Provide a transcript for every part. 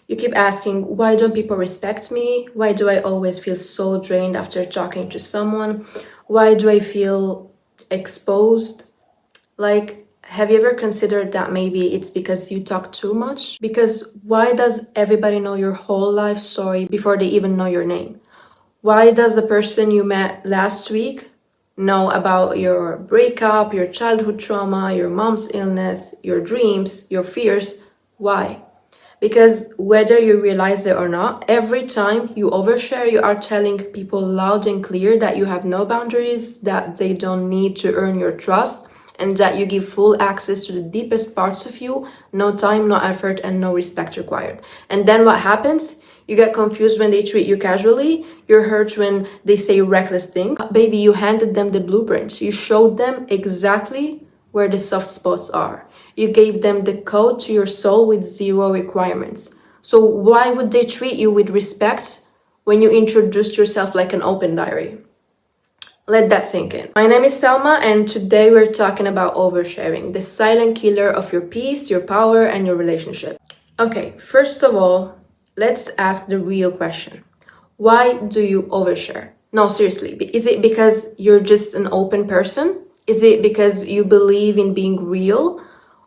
You keep asking, why don't people respect me? Why do I always feel so drained after talking to someone? Why do I feel exposed? Like, have you ever considered that maybe it's because you talk too much? Because why does everybody know your whole life story before they even know your name? Why does the person you met last week know about your breakup, your childhood trauma, your mom's illness, your dreams, your fears? Why? Because whether you realize it or not, every time you overshare, you are telling people loud and clear that you have no boundaries, that they don't need to earn your trust, and that you give full access to the deepest parts of you, no time, no effort, and no respect required. And then what happens? You get confused when they treat you casually. You're hurt when they say reckless things. Baby, you handed them the blueprint. You showed them exactly where the soft spots are. You gave them the code to your soul with zero requirements. So why would they treat you with respect when you introduced yourself like an open diary? Let that sink in. My name is Selma, and today we're talking about oversharing, the silent killer of your peace, your power, and your relationship. Okay, first of all, let's ask the real question. Why do you overshare? No, seriously, is it because you're just an open person? Is it because you believe in being real?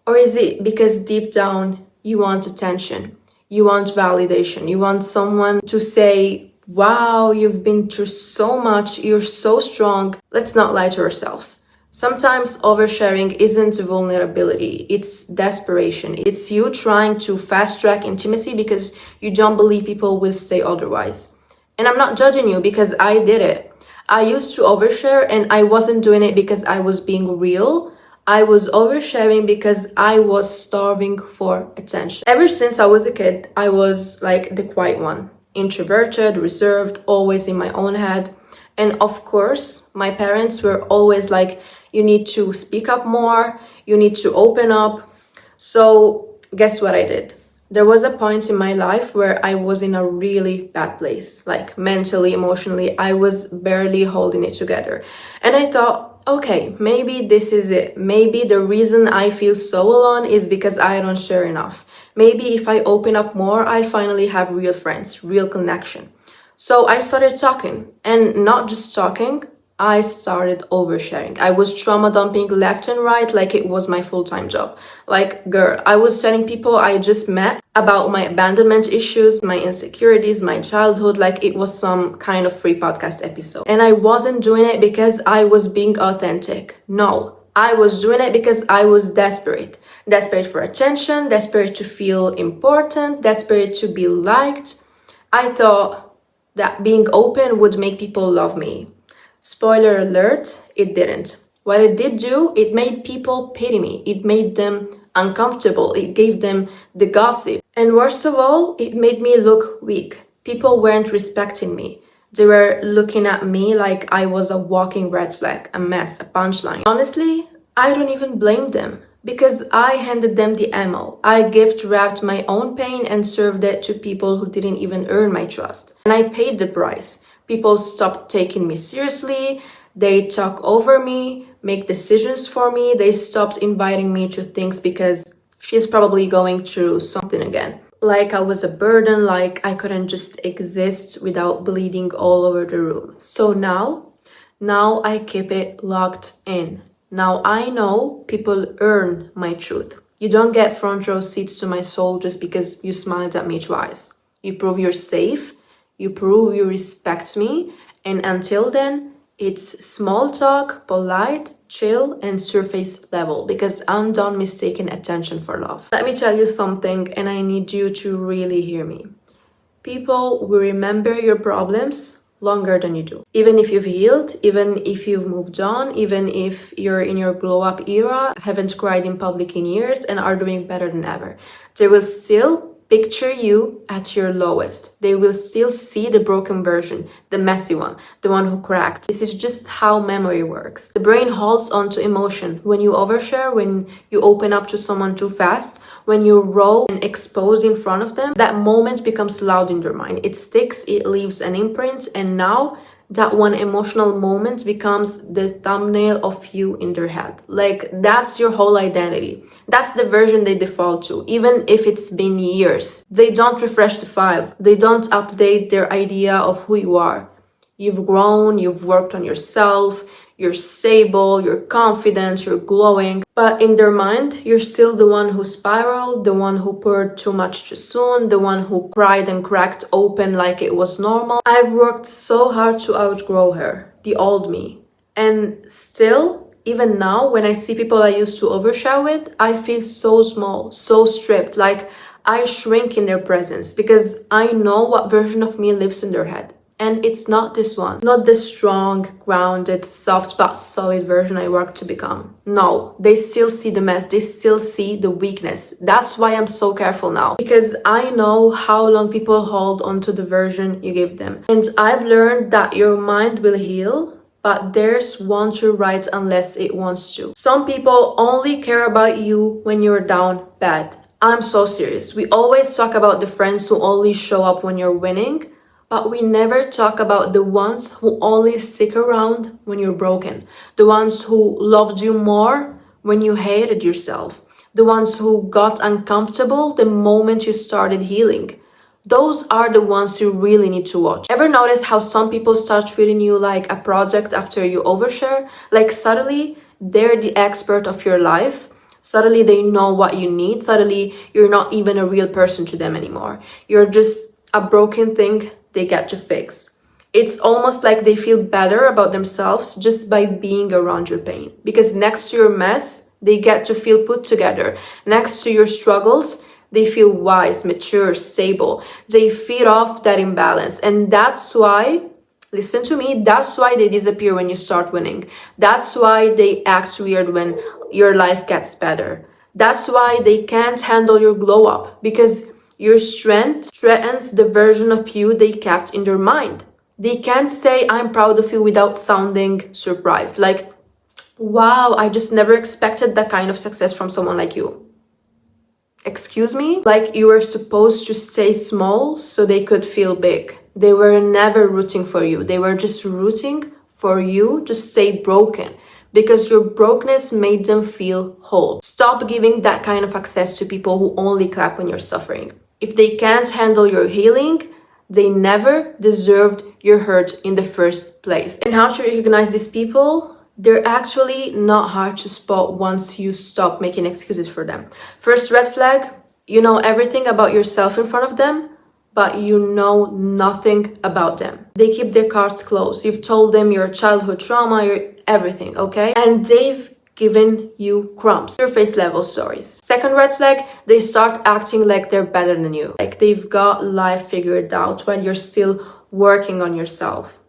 Or is it because deep down you want attention? You want validation? You want someone to say, wow, you've been through so much, you're so strong. Let's not lie to ourselves. Sometimes oversharing isn't vulnerability, it's desperation. It's you trying to fast track intimacy because you don't believe people will say otherwise. And I'm not judging you because I did it. I used to overshare and I wasn't doing it because I was being real. I was oversharing because I was starving for attention. Ever since I was a kid, I was like the quiet one. Introverted, reserved, always in my own head. And of course, my parents were always like, you need to speak up more, you need to open up. So guess what I did? There was a point in my life where I was in a really bad place, like mentally, emotionally, I was barely holding it together. And I thought, okay, maybe this is it. Maybe the reason I feel so alone is because I don't share enough. Maybe if I open up more, I'll finally have real friends, real connection. So I started talking, and not just talking, I started oversharing. I was trauma dumping left and right like it was my full-time job. Like, girl, I was telling people I just met about my abandonment issues, my insecurities, my childhood, like it was some kind of free podcast episode. And I wasn't doing it because I was being authentic. No, I was doing it because I was desperate. Desperate for attention, desperate to feel important, desperate to be liked. I thought that being open would make people love me. Spoiler alert, it didn't. What it did do, it made people pity me. It made them uncomfortable. It gave them the gossip. And worst of all, it made me look weak. People weren't respecting me. They were looking at me like I was a walking red flag, a mess, a punchline. Honestly, I don't even blame them because I handed them the ammo. I gift wrapped my own pain and served it to people who didn't even earn my trust. And I paid the price. People stopped taking me seriously. They talk over me, make decisions for me. They stopped inviting me to things because she's probably going through something again. Like I was a burden, like I couldn't just exist without bleeding all over the room. So now I keep it locked in. Now I know people earn my truth. You don't get front row seats to my soul just because you smiled at me twice. You prove you're safe. You prove you respect me, and until then, it's small talk, polite, chill, and surface level because I'm done mistaking attention for love. Let me tell you something, and I need you to really hear me. People will remember your problems longer than you do. Even if you've healed, even if you've moved on, even if you're in your glow up era, haven't cried in public in years, and are doing better than ever, they will still picture you at your lowest. They will still see the broken version, the messy one, the one who cracked. This is just how memory works. The brain holds onto emotion. When you overshare, when you open up to someone too fast, when you're raw and exposed in front of them, that moment becomes loud in their mind. It sticks, it leaves an imprint, and now that one emotional moment becomes the thumbnail of you in their head. Like, that's your whole identity. That's the version they default to, even if it's been years. They don't refresh the file. They don't update their idea of who you are. You've grown, you've worked on yourself, you're stable, you're confident, you're glowing. But in their mind, you're still the one who spiraled, the one who poured too much too soon, the one who cried and cracked open like it was normal. I've worked so hard to outgrow her, the old me. And still, even now, when I see people I used to overshare with, I feel so small, so stripped, like I shrink in their presence because I know what version of me lives in their head. And it's not this one, not the strong, grounded, soft but solid version I worked to become. No, they still see the mess, they still see the weakness. That's why I'm so careful now, because I know how long people hold onto the version you give them. And I've learned that your mind will heal, but theirs won't right unless it wants to. Some people only care about you when you're down bad. I'm so serious. We always talk about the friends who only show up when you're winning, but we never talk about the ones who only stick around when you're broken. The ones who loved you more when you hated yourself. The ones who got uncomfortable the moment you started healing. Those are the ones you really need to watch. Ever notice how some people start treating you like a project after you overshare? Like suddenly they're the expert of your life. Suddenly they know what you need. Suddenly you're not even a real person to them anymore. You're just a broken thing they get to fix. It's almost like they feel better about themselves just by being around your pain. Because next to your mess, they get to feel put together. Next to your struggles, they feel wise, mature, stable. They feed off that imbalance. And that's why, listen to me, that's why they disappear when you start winning. That's why they act weird when your life gets better. That's why they can't handle your glow up. Because your strength threatens the version of you they kept in their mind. They can't say, I'm proud of you without sounding surprised. Like, wow, I just never expected that kind of success from someone like you. Excuse me? Like you were supposed to stay small so they could feel big. They were never rooting for you. They were just rooting for you to stay broken, because your brokenness made them feel whole. Stop giving that kind of access to people who only clap when you're suffering. If they can't handle your healing, they never deserved your hurt in the first place. And how to recognize these people? They're actually not hard to spot once you stop making excuses for them. First red flag, you know everything about yourself in front of them, but you know nothing about them. They keep their cards close. You've told them your childhood trauma, your everything, okay? And they've given you crumbs, surface level stories. Second red flag, they start acting like they're better than you. Like they've got life figured out when you're still working on yourself.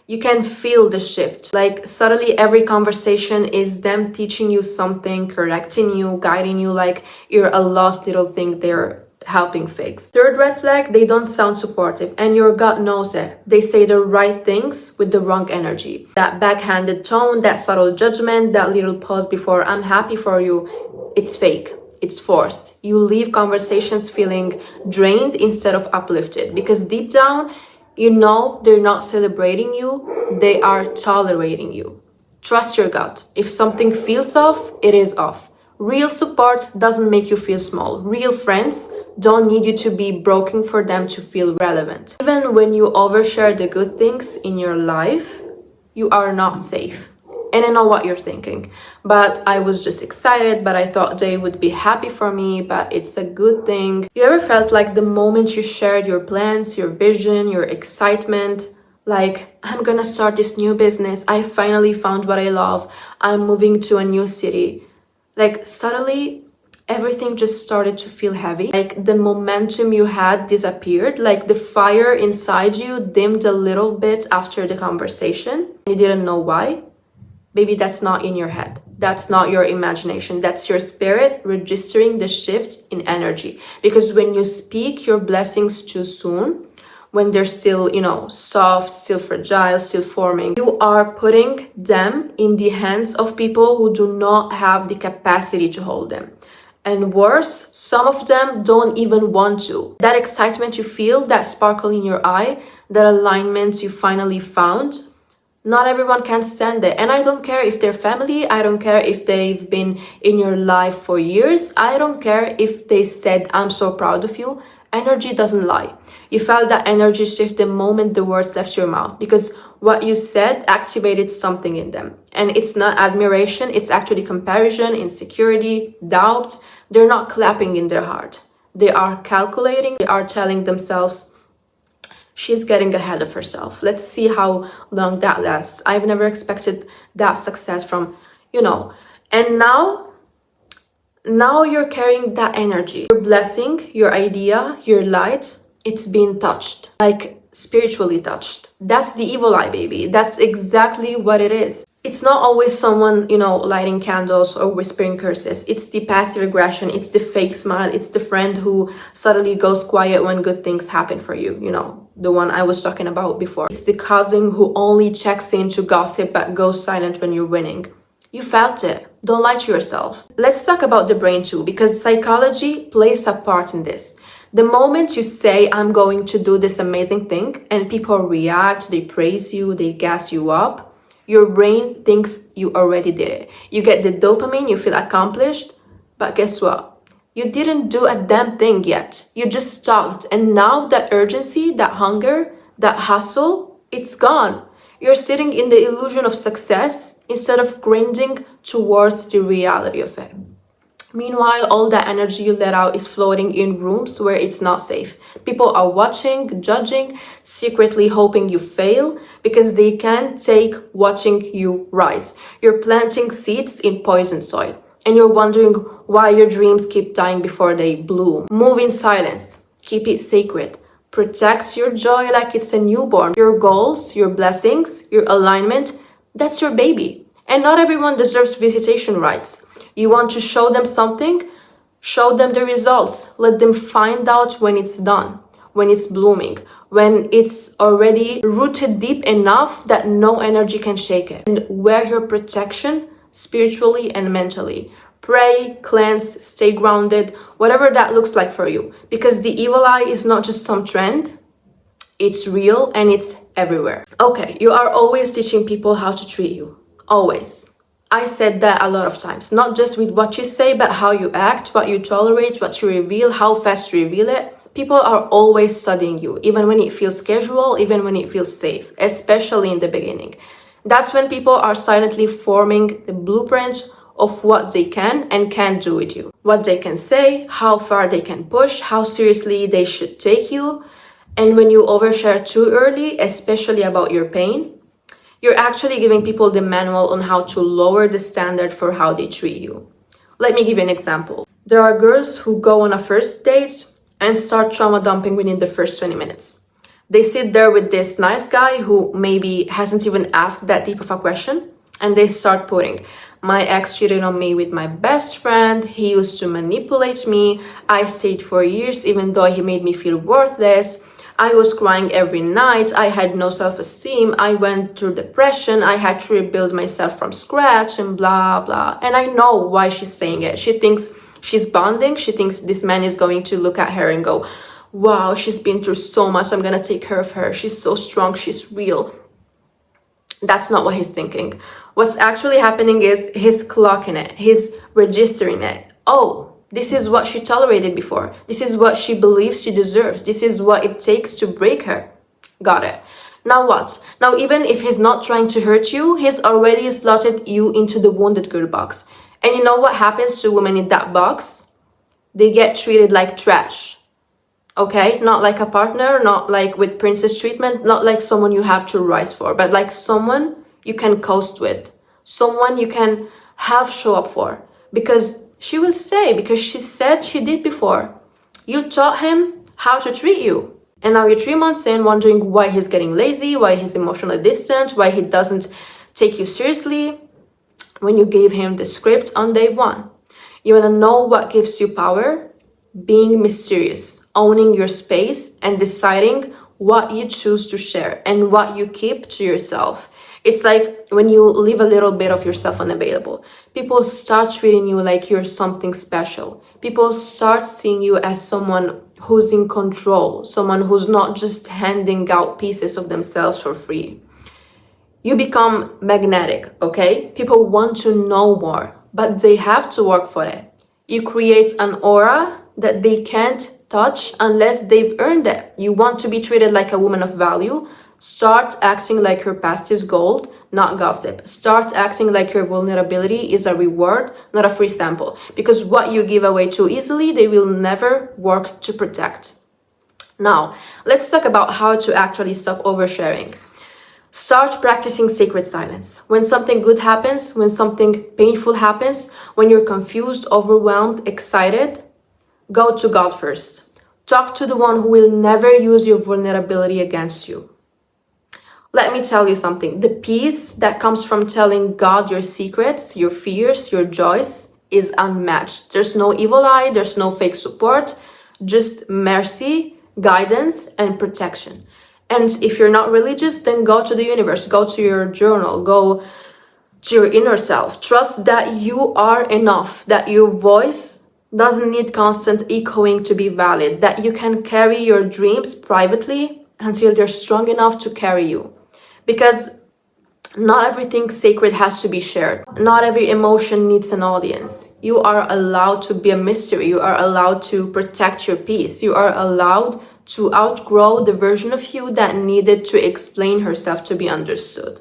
You can feel the shift. Like suddenly every conversation is them teaching you something, correcting you, guiding you, like you're a lost little thing they're helping fix. Third red flag, they don't sound supportive, and your gut knows it. They say the right things with the wrong energy. That backhanded tone, that subtle judgment, that little pause before I'm happy for you, it's fake. It's forced. You leave conversations feeling drained instead of uplifted, because deep down, you know they're not celebrating you, they are tolerating you. Trust your gut. If something feels off, it is off. Real support doesn't make you feel small. Real friends don't need you to be broken for them to feel relevant. Even when you overshare the good things in your life, you are not safe. And I know what you're thinking, but I was just excited, but I thought they would be happy for me, but it's a good thing. You ever felt like the moment you shared your plans, your vision, your excitement, like, I'm gonna start this new business, I finally found what I love, I'm moving to a new city. Like suddenly everything just started to feel heavy. Like the momentum you had disappeared. Like the fire inside you dimmed a little bit after the conversation. You didn't know why. Baby, that's not in your head. That's not your imagination. That's your spirit registering the shift in energy. Because when you speak your blessings too soon, when they're still, soft, still fragile, still forming, you are putting them in the hands of people who do not have the capacity to hold them. And worse, some of them don't even want to. That excitement you feel, that sparkle in your eye, that alignment you finally found, Not everyone can stand it. And I don't care if they're family. I don't care if they've been in your life for years. I don't care if they said, I'm so proud of you. Energy doesn't lie. You felt that energy shift the moment the words left your mouth, because what you said activated something in them. And it's not admiration. It's actually comparison, insecurity, doubt. They're not clapping in their heart. They are calculating. They are telling themselves, she's getting ahead of herself. Let's see how long that lasts. I've never expected that success from, and now you're carrying that energy. Your blessing, your idea, your light, it's been touched, like spiritually touched. That's the evil eye, baby. That's exactly what it is. It's not always someone, lighting candles or whispering curses. It's the passive aggression. It's the fake smile. It's the friend who suddenly goes quiet when good things happen for you. The one I was talking about before. It's the cousin who only checks in to gossip but goes silent when you're winning. You felt it. Don't lie to yourself. Let's talk about the brain too, because psychology plays a part in this. The moment you say, I'm going to do this amazing thing, and people react, they praise you, they gas you up, your brain thinks you already did it. You get the dopamine, you feel accomplished, but guess what? You didn't do a damn thing yet. You just talked, and now that urgency, that hunger, that hustle, it's gone. You're sitting in the illusion of success instead of grinding towards the reality of it. Meanwhile, all that energy you let out is floating in rooms where it's not safe. People are watching, judging, secretly hoping you fail because they can't take watching you rise. You're planting seeds in poison soil, and you're wondering why your dreams keep dying before they bloom. Move in silence. Keep it sacred. Protect your joy like it's a newborn. Your goals, your blessings, your alignment, that's your baby. And not everyone deserves visitation rights. You want to show them something? Show them the results. Let them find out when it's done, when it's blooming, when it's already rooted deep enough that no energy can shake it. And wear your protection spiritually and mentally. Pray, cleanse, stay grounded, whatever that looks like for you. Because the evil eye is not just some trend. It's real and it's everywhere. Okay, you are always teaching people how to treat you. Always. I said that a lot of times, not just with what you say, but how you act, what you tolerate, what you reveal, how fast you reveal it. People are always studying you, even when it feels casual, even when it feels safe, especially in the beginning. That's when people are silently forming the blueprint of what they can and can't do with you. What they can say, how far they can push, how seriously they should take you. And when you overshare too early, especially about your pain, you're actually giving people the manual on how to lower the standard for how they treat you. Let me give you an example. There are girls who go on a first date and start trauma dumping within the first 20 minutes. They sit there with this nice guy who maybe hasn't even asked that deep of a question, and they start putting, my ex cheated on me with my best friend, he used to manipulate me, I stayed for years even though he made me feel worthless, I was crying every night, I had no self-esteem, I went through depression, I had to rebuild myself from scratch and blah blah. And I know why she's saying it. She thinks she's bonding, she thinks this man is going to look at her and go, wow, she's been through so much, I'm gonna take care of her, she's so strong, she's real. That's not what he's thinking. What's actually happening is he's clocking it, he's registering it. Oh, this is what she tolerated before. This is what she believes she deserves. This is what it takes to break her. Got it. Now what? Now even if he's not trying to hurt you, he's already slotted you into the wounded girl box. And you know what happens to women in that box? They get treated like trash. Okay? Not like a partner, not like with princess treatment, not like someone you have to rise for, but like someone you can coast with. Someone you can have show up for. Because she will say, because she said she did before. You taught him how to treat you. And now you're 3 months in wondering why he's getting lazy, why he's emotionally distant, why he doesn't take you seriously when you gave him the script on day one. You want to know what gives you power? Being mysterious, owning your space and deciding what you choose to share and what you keep to yourself. It's like when you leave a little bit of yourself unavailable. People start treating you like you're something special. People start seeing you as someone who's in control, someone who's not just handing out pieces of themselves for free. you become magnetic, okay? People want to know more, but they have to work for it. You create an aura that they can't touch unless they've earned it. You want to be treated like a woman of value. Start acting like your past is gold, not gossip. Start acting like your vulnerability is a reward, not a free sample. Because what you give away too easily, they will never work to protect. Now, let's talk about how to actually stop oversharing. Start practicing sacred silence. When something good happens, when something painful happens, when you're confused, overwhelmed, excited, go to God first. Talk to the one who will never use your vulnerability against you. Let me tell you something. The peace that comes from telling God your secrets, your fears, your joys is unmatched. There's no evil eye, there's no fake support, just mercy, guidance, and protection. And if you're not religious, then go to the universe, go to your journal, go to your inner self. Trust that you are enough, that your voice doesn't need constant echoing to be valid, that you can carry your dreams privately until they're strong enough to carry you. Because not everything sacred has to be shared. Not every emotion needs an audience. You are allowed to be a mystery. You are allowed to protect your peace. You are allowed to outgrow the version of you that needed to explain herself to be understood.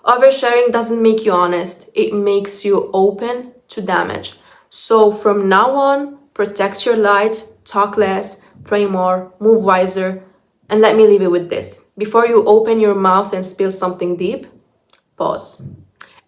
Oversharing doesn't make you honest. It makes you open to damage. So from now on, protect your light, talk less, pray more, move wiser. And let me leave it with this. Before you open your mouth and spill something deep, pause.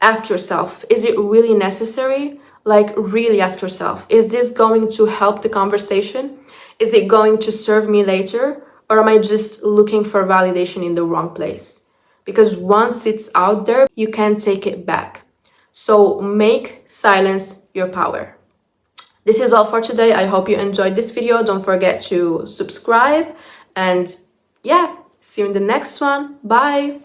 Ask yourself, is it really necessary? Like, really ask yourself, is this going to help the conversation? Is it going to serve me later? Or am I just looking for validation in the wrong place? Because once it's out there, you can't take it back. So make silence your power. This is all for today. I hope you enjoyed this video. Don't forget to subscribe. And yeah, see you in the next one. Bye.